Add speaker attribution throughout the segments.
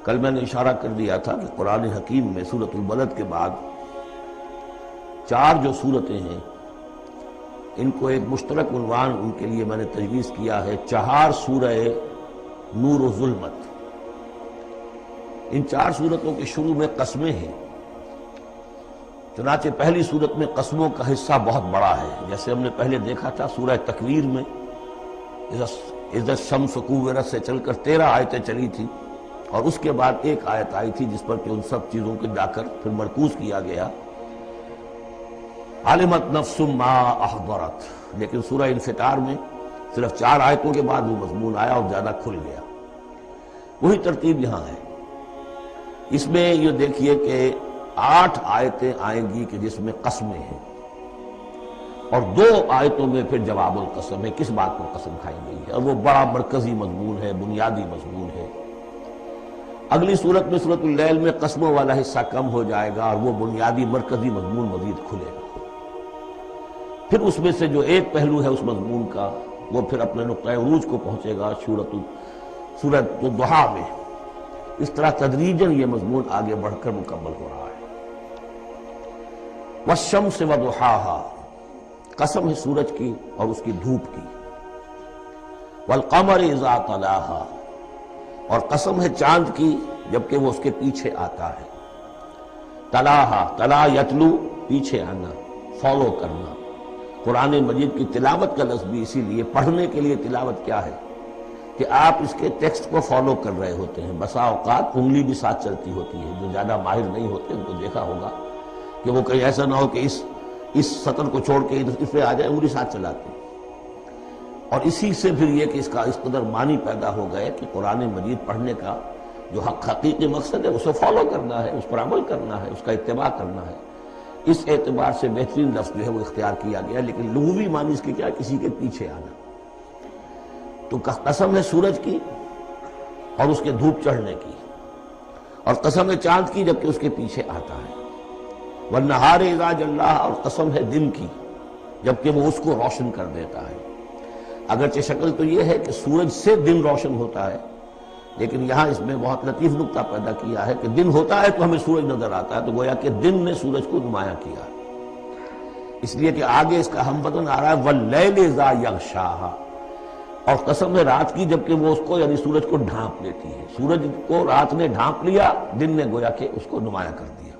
Speaker 1: کل میں نے اشارہ کر دیا تھا کہ قرآن حکیم میں سورۃ البلد کے بعد 4 جو سورتیں ہیں ان کو ایک مشترک عنوان ان کے لیے میں نے تجویز کیا ہے 4 سورہ نور و ظلمت۔ ان 4 سورتوں کے شروع میں قسمیں ہیں، چنانچہ پہلی سورت میں قسموں کا حصہ بہت بڑا ہے، جیسے ہم نے پہلے دیکھا تھا سورہ تکویر میں اذا الشمس کورت سے چل کر 13 آیتیں چلی تھی، اور اس کے بعد ایک آیت آئی تھی جس پر کہ ان سب چیزوں کو جا کر پھر مرکوز کیا گیا، علمت نفس ما احضرت۔ لیکن سورہ انفطار میں صرف 4 آیتوں کے بعد وہ مضمون آیا اور زیادہ کھل گیا۔ وہی ترتیب یہاں ہے۔ اس میں یہ دیکھیے کہ 8 آیتیں آئیں گی کہ جس میں قسمیں ہیں، اور 2 آیتوں میں پھر جواب القسم ہے، کس بات پر قسم کھائی گئی ہے، اور وہ بڑا مرکزی مضمون ہے، بنیادی مضمون ہے۔ اگلی صورت میں سورۃ اللیل میں قسموں والا حصہ کم ہو جائے گا اور وہ بنیادی مرکزی مضمون مزید کھلے گا۔ پھر اس میں سے جو ایک پہلو ہے اس مضمون کا وہ پھر اپنے نقطۂ عروج کو پہنچے گا سورۃ الضحیٰ میں۔ اس طرح تدریجاً یہ مضمون آگے بڑھ کر مکمل ہو رہا ہے۔ والشمس وضحاها، قسم ہے سورج کی اور اس کی دھوپ کی۔ والقمر اذا تلاها، اور قسم ہے چاند کی جبکہ وہ اس کے پیچھے آتا ہے۔ تلاها، تلا یتلو، پیچھے آنا، فالو کرنا۔ قرآن مجید کی تلاوت کا لفظ بھی اسی لیے، پڑھنے کے لیے تلاوت کیا ہے کہ آپ اس کے ٹیکسٹ کو فالو کر رہے ہوتے ہیں۔ بسا اوقات انگلی بھی ساتھ چلتی ہوتی ہے، جو زیادہ ماہر نہیں ہوتے ان کو دیکھا ہوگا کہ وہ کہیں ایسا نہ ہو کہ اس سطر کو چھوڑ کے اس پہ آ جائے، انگلی ساتھ چلاتے ہیں۔ اور اسی سے پھر یہ کہ اس کا اس قدر معنی پیدا ہو گئے کہ قرآن مجید پڑھنے کا جو حقیقی مقصد ہے اسے فالو کرنا ہے، اس پر عمل کرنا ہے، اس کا اتباع کرنا ہے۔ اس اعتبار سے بہترین لفظ جو ہے وہ اختیار کیا گیا، لیکن لغوی معنی اس کی کیا، کسی کے پیچھے آنا۔ تو قسم ہے سورج کی اور اس کے دھوپ چڑھنے کی، اور قسم ہے چاند کی جبکہ اس کے پیچھے آتا ہے۔ والنہار اذا جلاھا، اور قسم ہے دن کی جبکہ وہ اس کو روشن کر دیتا ہے۔ اگرچہ شکل تو یہ ہے کہ سورج سے دن روشن ہوتا ہے، لیکن یہاں اس میں بہت لطیف نکتہ پیدا کیا ہے کہ دن ہوتا ہے تو ہمیں سورج نظر آتا ہے، تو گویا کہ دن نے سورج کو نمایاں کیا، اس لیے کہ آگے اس کا ہم بدن آ رہا ہے واللیل اذا یغشاھا، اور قسم ہے رات کی جبکہ وہ اس کو یعنی سورج کو ڈھانپ لیتی ہے۔ سورج کو رات نے ڈھانپ لیا، دن نے گویا کہ اس کو نمایاں کر دیا۔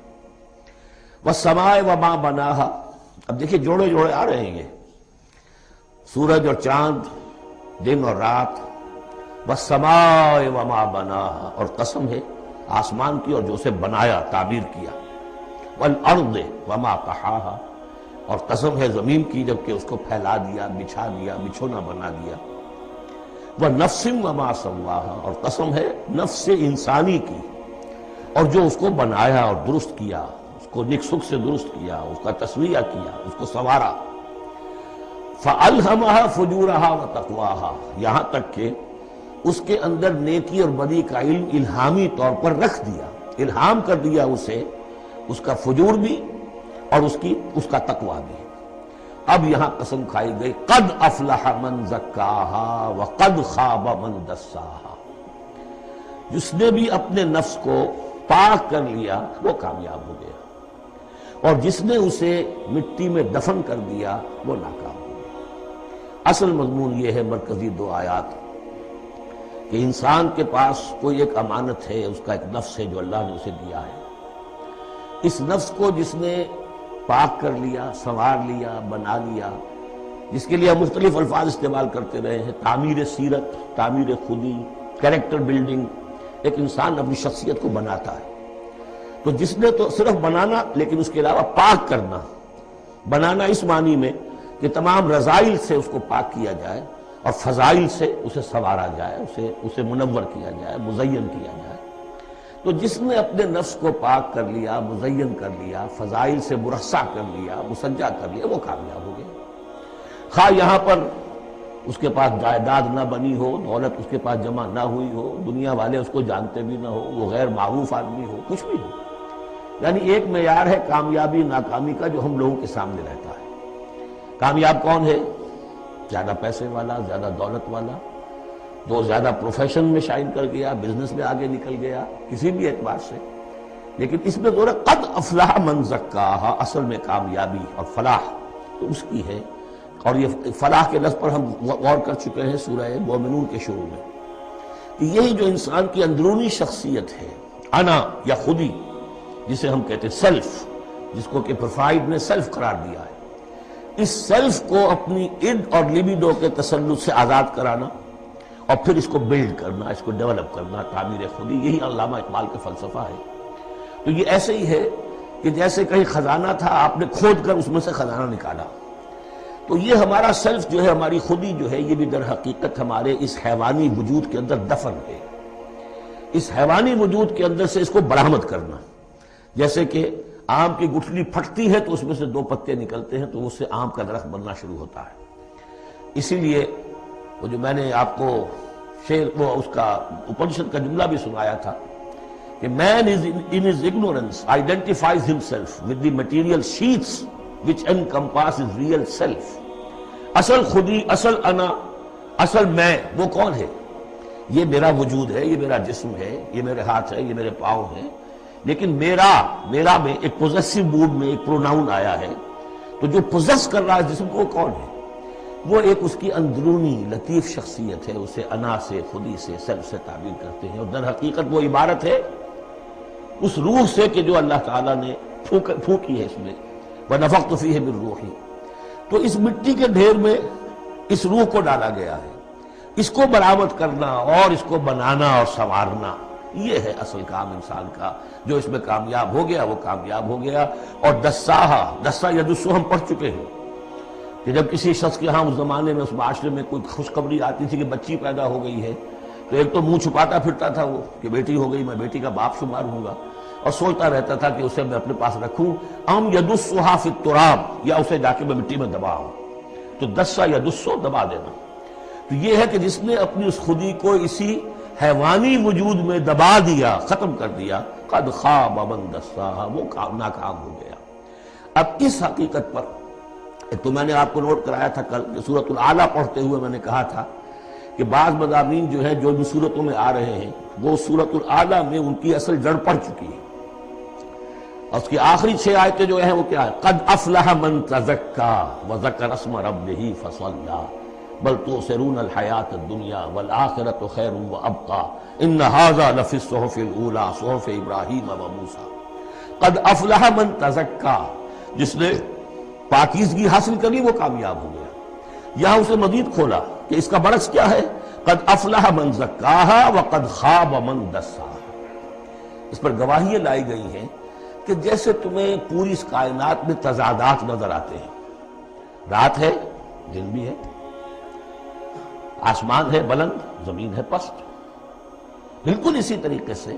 Speaker 1: والسماء وما بناھا، اب دیکھیے جوڑے جوڑے آ رہے ہیں یہ، سورج اور چاند، دن اور رات۔ والسماء وما بناھا، اور قسم ہے آسمان کی اور جو اسے بنایا، تعبیر کیا۔ والارض وما طحاھا، اور قسم ہے زمین کی جبکہ اس کو پھیلا دیا، بچھا دیا، بچھونا بنا دیا۔ ونفس وما سواھا، اور قسم ہے نفس انسانی کی اور جو اس کو بنایا اور درست کیا، اس کو نک سک سے درست کیا، اس کا تسویہ کیا، اس کو سنوارا۔ فألہمہا فجورہا وتقواھا، یہاں تک کہ اس کے اندر نیکی اور بدی کا علم الہامی طور پر رکھ دیا، الہام کر دیا اسے، اس کا فجور بھی اور اس کا تقویٰ بھی۔ اب یہاں قسم کھائی گئی قد افلح من زکاھا وقد خاب من دساھا، جس نے بھی اپنے نفس کو پاک کر لیا وہ کامیاب ہو گیا، اور جس نے اسے مٹی میں دفن کر دیا وہ ناکام ہو گیا۔ اصل مضمون یہ ہے مرکزی 2 آیات کہ انسان کے پاس کوئی ایک امانت ہے، اس کا ایک نفس ہے جو اللہ نے اسے دیا ہے۔ اس نفس کو جس نے پاک کر لیا، سنوار لیا، بنا لیا، جس کے لیے ہم مختلف الفاظ استعمال کرتے رہے ہیں، تعمیر سیرت، تعمیر خودی، کریکٹر بلڈنگ، ایک انسان اپنی شخصیت کو بناتا ہے۔ تو جس نے تو صرف بنانا، لیکن اس کے علاوہ پاک کرنا، بنانا اس معنی میں کہ تمام رذائل سے اس کو پاک کیا جائے اور فضائل سے اسے سنوارا جائے، اسے منور کیا جائے، مزین کیا جائے۔ تو جس نے اپنے نفس کو پاک کر لیا، مزین کر لیا، فضائل سے مرصع کر لیا، مسجع کر لیا، وہ کامیاب ہو گیا۔ خواہ یہاں پر اس کے پاس جائیداد نہ بنی ہو، دولت اس کے پاس جمع نہ ہوئی ہو، دنیا والے اس کو جانتے بھی نہ ہو، وہ غیر معروف آدمی ہو، کچھ بھی ہو، یعنی ایک معیار ہے کامیابی ناکامی کا جو ہم لوگوں کے سامنے رہتا ہے۔ کامیاب کون ہے؟ زیادہ پیسے والا، زیادہ دولت والا، تو زیادہ پروفیشن میں شائن کر گیا، بزنس میں آگے نکل گیا، کسی بھی اعتبار سے. لیکن اس میں ذرا قد افلح من زکاہا، اصل میں کامیابی اور فلاح تو اس کی ہے. اور یہ فلاح کے لفظ پر ہم غور کر چکے ہیں سورہ مومنون کے شروع میں، کہ یہی جو انسان کی اندرونی شخصیت ہے، انا یا خودی جسے ہم کہتے ہیں سیلف، جس کو کہ پروفائڈ نے سیلف قرار دیا ہے، اس سیلف کو اپنی اڈ اور لیبیڈو کے تسلط سے آزاد کرانا اور پھر اس کو بلڈ کرنا، اس کو ڈیولپ کرنا، تعمیر خودی، یہی علامہ اقبال کا فلسفہ ہے. تو یہ ایسے ہی ہے کہ جیسے کہیں خزانہ تھا، آپ نے کھود کر اس میں سے خزانہ نکالا. تو یہ ہمارا سیلف جو ہے، ہماری خودی جو ہے، یہ بھی در حقیقت ہمارے اس حیوانی وجود کے اندر دفن ہے. اس حیوانی وجود کے اندر سے اس کو برآمد کرنا، جیسے کہ آم کی گٹھلی پھٹتی ہے تو اس میں سے 2 پتے نکلتے ہیں تو اس سے آم کا درخت بننا شروع ہوتا ہے. اسی لیے وہ جو میں نے آپ کو وہ اس کا اپنشد کا جملہ بھی سنایا تھا کہ man is in his ignorance identifies himself with the material sheets which encompass his real self. اصل خودی، اصل انا، اصل میں وہ کون ہے؟ یہ میرا وجود ہے، یہ میرا جسم ہے، یہ میرے ہاتھ ہے، یہ میرے پاؤں ہیں. لیکن میرا میں ایک پوزیسو موڈ میں ایک پروناؤن آیا ہے. تو جو پوزیس کر رہا ہے جسم کو، وہ کون ہے؟ وہ ایک اس کی اندرونی لطیف شخصیت ہے. اسے انا سے، خودی سے، سیلف سے تعبیر کرتے ہیں. اور در حقیقت وہ عبارت ہے اس روح سے کہ جو اللہ تعالیٰ نے پھونکی ہے اس میں، وَنَفَخْتُ فِيهِ مِن رُوحِي. تو اس مٹی کے ڈھیر میں اس روح کو ڈالا گیا ہے. اس کو برآمد کرنا اور اس کو بنانا اور سنوارنا، یہ ہے اصل کام انسان کا. جو اس میں کامیاب ہو گیا وہ کامیاب ہو گیا. اور دسا یدسو ہم پڑھ چکے ہیں کہ جب کسی شخص کے ہاں اس زمانے میں، اس معاشرے میں کوئی خوشخبری آتی تھی کہ بچی پیدا ہو گئی ہے، تو ایک تو منہ چھپاتا پھرتا تھا وہ کہ بیٹی ہو گئی، میں بیٹی کا باپ شمار ہوں گا، اور سوچتا رہتا تھا کہ اسے میں اپنے پاس رکھوں. ام یدسھا فی التراب، یا اسے جا کے میں مٹی میں دباؤں. تو دسا یدسو، دبا دینا. تو یہ ہے کہ جس نے اپنی اس خودی کو اسی حیوانی وجود میں دبا دیا، ختم کر دیا، قد خاب من دساہا، وہ ناکام ہو گیا. اب اس حقیقت پر ایک تو میں نے آپ کو نوٹ کرایا تھا کل کہ سورۃ الاعلیٰ پڑھتے ہوئے میں نے کہا تھا کہ بعض مضامین جو ہے جو ان صورتوں میں آ رہے ہیں وہ سورۃ الاعلیٰ میں ان کی اصل جڑ پڑ چکی ہے. اور اس کی آخری 6 آیتیں جو ہیں وہ کیا ہے؟ قد افلح من تزکا وذکر اسم ربہ فصلی بل تؤثرون الحیاۃ الدنیا والآخرۃ خیر وابقی ان ھذا لفی الصحف الاولی صحف ابراہیم وموسیٰ. قد افلح من تزکا، جس نے پاکیزگی حاصل کری وہ کامیاب ہو گیا. یہاں اسے مزید کھولا کہ اس کا برعکس کیا ہے؟ قد افلح من زکاہا وقد خاب من دساہا. اس پر گواہیاں لائی گئی ہیں کہ جیسے تمہیں پوری اس کائنات میں تضادات نظر آتے ہیں، رات ہے، دن بھی ہے، آسمان ہے بلند، زمین ہے پست. بالکل اسی طریقے سے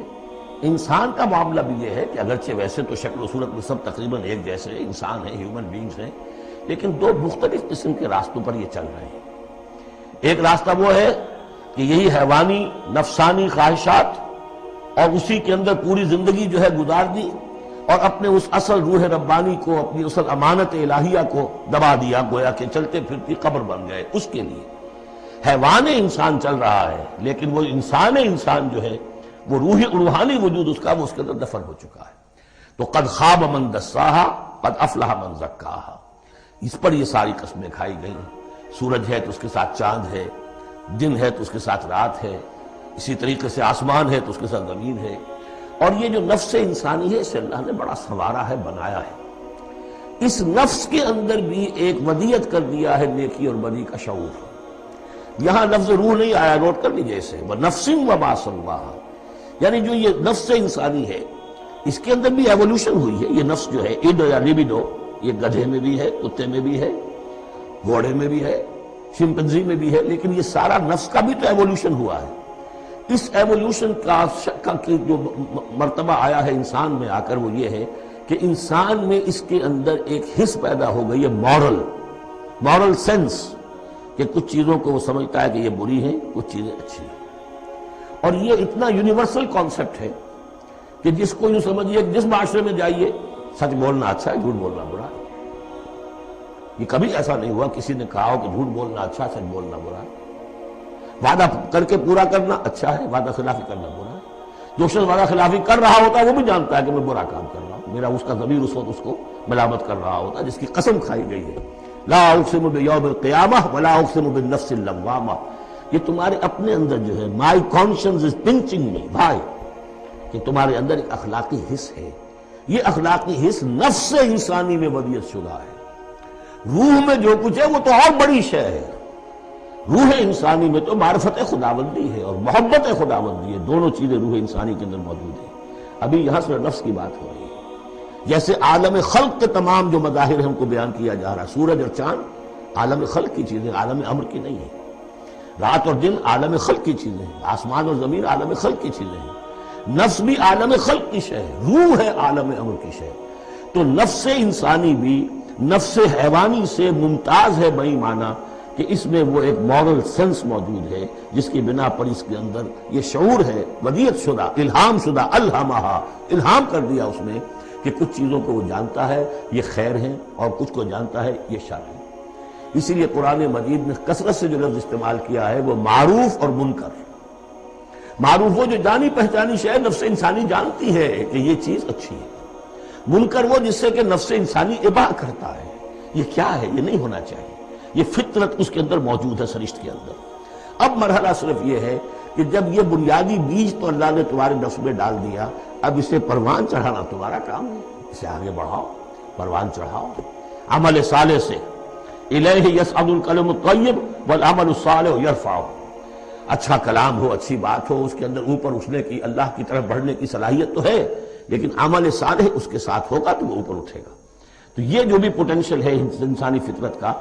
Speaker 1: انسان کا معاملہ بھی یہ ہے کہ اگرچہ ویسے تو شکل و صورت میں سب تقریباً ایک جیسے انسان ہیں، ہیومن بینگز ہیں، لیکن 2 مختلف قسم کے راستوں پر یہ چل رہے ہیں. ایک راستہ وہ ہے کہ یہی حیوانی نفسانی خواہشات اور اسی کے اندر پوری زندگی جو ہے گزار دی اور اپنے اس اصل روح ربانی کو، اپنی اصل امانت الہیہ کو دبا دیا، گویا کہ چلتے پھرتی قبر بن گئے. اس کے لیے حیوان انسان چل رہا ہے، لیکن وہ انسان جو ہے وہ روحانی وجود اس کا، وہ اس کے اندر دفن ہو چکا ہے. تو قد خواب من دساہا قد افلح من زکاہا، اس پر یہ ساری قسمیں کھائی گئیں. سورج ہے تو اس کے ساتھ چاند ہے، دن ہے تو اس کے ساتھ رات ہے، اسی طریقے سے آسمان ہے تو اس کے ساتھ زمین ہے. اور یہ جو نفس انسانی ہے اسے اللہ نے بڑا سنوارا ہے، بنایا ہے. اس نفس کے اندر بھی ایک ودیت کر دیا ہے نیکی اور بدی کا شعور. یہاں لفظ روح نہیں آیا، نوٹ کر لیجیے اسے، وَنَفْسٍ وَمَا سَوَّاهَا، یعنی جو یہ نفس انسانی ہے اس کے اندر بھی ایوولوشن ہوئی ہے. یہ نفس جو ہے اڈ یا لیبیڈو، یہ گدھے میں بھی ہے، کتے میں بھی ہے، گھوڑے میں بھی ہے، شمپنزی میں بھی ہے، لیکن یہ سارا نفس کا بھی تو ایوولوشن ہوا ہے. اس ایوولوشن کا جو مرتبہ آیا ہے انسان میں آ کر وہ یہ ہے کہ انسان میں اس کے اندر ایک حس پیدا ہو گئی ہے، مورل سینس، کہ کچھ چیزوں کو وہ سمجھتا ہے کہ یہ بری ہیں، کچھ چیزیں اچھی ہیں. اور یہ اتنا یونیورسل کانسیپٹ ہے کہ جس کو یوں سمجھیے جس معاشرے میں جائیے سچ بولنا اچھا ہے، جھوٹ بولنا برا ہے. یہ کبھی ایسا نہیں ہوا کسی نے کہا ہو کہ جھوٹ بولنا اچھا، سچ بولنا برا ہے. وعدہ کر کے پورا کرنا اچھا ہے، وعدہ خلافی کرنا برا ہے۔ جو شخص وعدہ خلافی کر رہا ہوتا ہے وہ بھی جانتا ہے کہ میں برا کام کر رہا ہوں، میرا اس کا ضمیر اس وقت اس کو ملامت کر رہا ہوتا ہے، جس کی قسم کھائی گئی ہے۔ لا اقسم بیوم القیامہ ولا اقسم بالنفس اللوامہ، یہ تمہارے اپنے اندر جو ہے مائی کانشنس از پنچنگ می بھائی، کہ تمہارے اندر ایک اخلاقی حص ہے، یہ اخلاقی حص نفس انسانی میں ودیت شدہ ہے۔ روح میں جو کچھ ہے وہ تو اور بڑی شے ہے، روح انسانی میں تو معرفت خداوندی ہے اور محبت خداوندی ہے، دونوں چیزیں روح انسانی کے اندر موجود ہیں۔ ابھی یہاں سے نفس کی بات ہو رہی ہے، جیسے عالم خلق کے تمام جو مظاہر ہیں ہم کو بیان کیا جا رہا ہے، سورج اور چاند عالم خلق کی چیزیں، عالم امر کی نہیں ہے، رات اور دن عالم خلق کی چیزیں ہیں، آسمان اور زمین عالم خلق کی چیزیں ہیں، نفس بھی عالم خلق کی شے ہے، روح ہے عالم امر کی شے۔ تو نفس انسانی بھی نفس حیوانی سے ممتاز ہے بئی معنی کہ اس میں وہ ایک مورل سینس موجود ہے جس کی بنا پر اس کے اندر یہ شعور ہے ودیت شدہ، الہام شدہ، الہمہا، الہام کر دیا اس میں کہ کچھ چیزوں کو وہ جانتا ہے یہ خیر ہیں اور کچھ کو جانتا ہے یہ شر ہے۔ اسی لیے قرآن مجید نے کثرت سے جو لفظ استعمال کیا ہے وہ معروف اور منکر۔ معروف وہ جو جانی پہچانی شے نفس انسانی جانتی ہے کہ یہ چیز اچھی ہے، منکر وہ جس سے کہ نفس انسانی اباح کرتا ہے یہ کیا ہے، یہ نہیں ہونا چاہیے، یہ فطرت اس کے اندر موجود ہے سرشت کے اندر۔ اب مرحلہ صرف یہ ہے کہ جب یہ بنیادی بیج تو اللہ نے تمہارے نفس میں ڈال دیا، اب اسے پروان چڑھانا تمہارا کام ہے، اسے آگے بڑھاؤ، پروان چڑھاؤ عمل صالح سے۔ الیہ یصعد الکلم الطیب والعمل الصالح یرفعہ، اچھا کلام ہو، اچھی بات ہو، اس کے اندر اوپر اٹھنے کی، اللہ کی طرف بڑھنے کی صلاحیت تو ہے، لیکن عمل صالح اس کے ساتھ ہوگا تو وہ اوپر اٹھے گا۔ تو یہ جو بھی پوٹینشل ہے انسانی فطرت کا،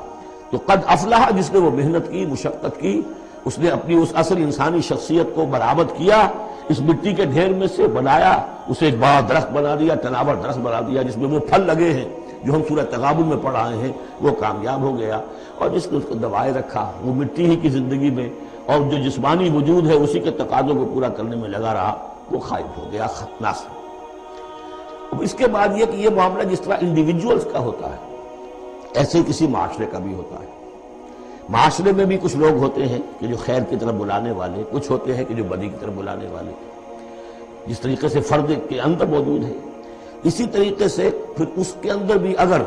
Speaker 1: تو قد افلح جس نے وہ محنت کی، مشقت کی، اس نے اپنی اس اصل انسانی شخصیت کو برآمد کیا، اس مٹی کے ڈھیر میں سے بنایا، اسے ایک بڑا درخت بنا دیا، تناور درخت بنا دیا جس میں وہ پھل لگے ہیں جو ہم سورہ تغابن میں پڑھ رہے ہیں، وہ کامیاب ہو گیا۔ اور جس نے اس کو دبائے رکھا وہ مٹی ہی کی زندگی میں اور جو جسمانی وجود ہے اسی کے تقاضوں کو پورا کرنے میں لگا رہا، وہ غائب ہو گیا، ناس۔ اب اس کے بعد یہ کہ یہ معاملہ جس طرح انڈیویجولز کا ہوتا ہے ایسے ہی کسی معاشرے کا بھی ہوتا ہے۔ معاشرے میں بھی کچھ لوگ ہوتے ہیں کہ جو خیر کی طرف بلانے والے، کچھ ہوتے ہیں کہ جو بدی کی طرف بلانے والے، جس طریقے سے فرد کے اندر موجود ہے اسی طریقے سے پھر اس کے اندر بھی اگر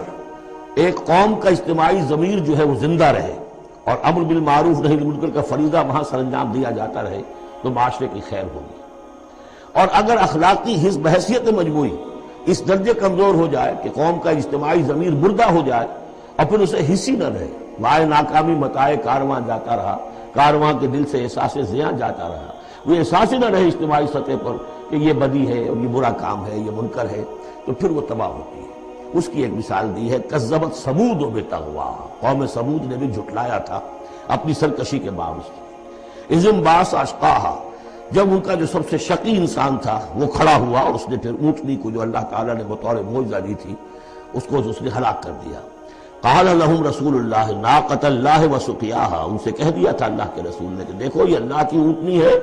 Speaker 1: ایک قوم کا اجتماعی ضمیر جو ہے وہ زندہ رہے اور امر بالمعروف نہی عن المنکر کا فریضہ وہاں سر انجام دیا جاتا رہے تو معاشرے کی خیر ہوگی۔ اور اگر اخلاقی حص بحیثیت مجموعی اس درجے کمزور ہو جائے کہ قوم کا اجتماعی ضمیر مردہ ہو جائے اور پھر اسے حص ہی نہ رہے، وائے ناکامی متائے کارواں جاتا رہا، کارواں کے دل سے احساس زیاں جاتا رہا، وہ احساس ہی نہ رہے اجتماعی سطح پر کہ یہ بدی ہے اور یہ برا کام ہے، یہ منکر ہے، تو پھر وہ تباہ ہوتی ہے۔ اس کی ایک مثال دی ہے، کذبت ثمود بتغوا، قوم ثمود نے بھی جھٹلایا تھا اپنی سرکشی کے باوجود۔ اذ انبعث اشقاہا، جب ان کا جو سب سے شقی انسان تھا وہ کھڑا ہوا اور اس نے پھر اونٹنی کو جو اللہ تعالیٰ نے بطور معجزہ دی تھی اس کو اس نے ہلاک کر دیا۔ قال لهم رسول اللہ ناقۃ اللہ وسقیاہا، ان سے کہہ دیا تھا اللہ کے رسول نے کہ دیکھو یہ اللہ کی اونٹنی ہے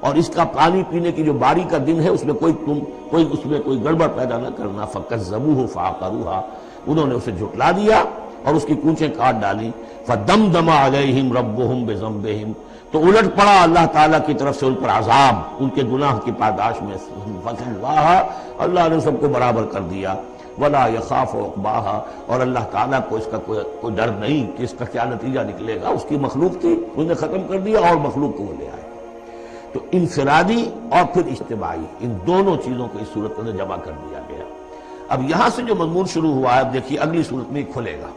Speaker 1: اور اس کا پانی پینے کی جو باری کا دن ہے اس میں کوئی گڑبڑ پیدا نہ کرنا۔ فکذبوہ فعقروہا، انہوں نے اسے جھٹلا دیا اور اس کی کونچیں کاٹ ڈالی۔ فدمدم علیہم ربہم بذنبہم، تو الٹ پڑا اللہ تعالیٰ کی طرف سے ان پر عذاب ان کے گناہ کی پاداش میں، فسواہا، اللہ نے سب کو برابر کر دیا۔ ولا یخاف عقباہا، اور اللہ تعالیٰ کو اس کا کوئی ڈر نہیں کہ اس کا کیا نتیجہ نکلے گا، اس کی مخلوق تھی اس نے ختم کر دیا اور مخلوق کو وہ لے آئے۔ تو انفرادی اور پھر اجتماعی ان دونوں چیزوں کو اس صورت میں جمع کر دیا گیا۔ اب یہاں سے جو مضمون شروع ہوا ہے اب دیکھیے اگلی صورت میں کھلے گا۔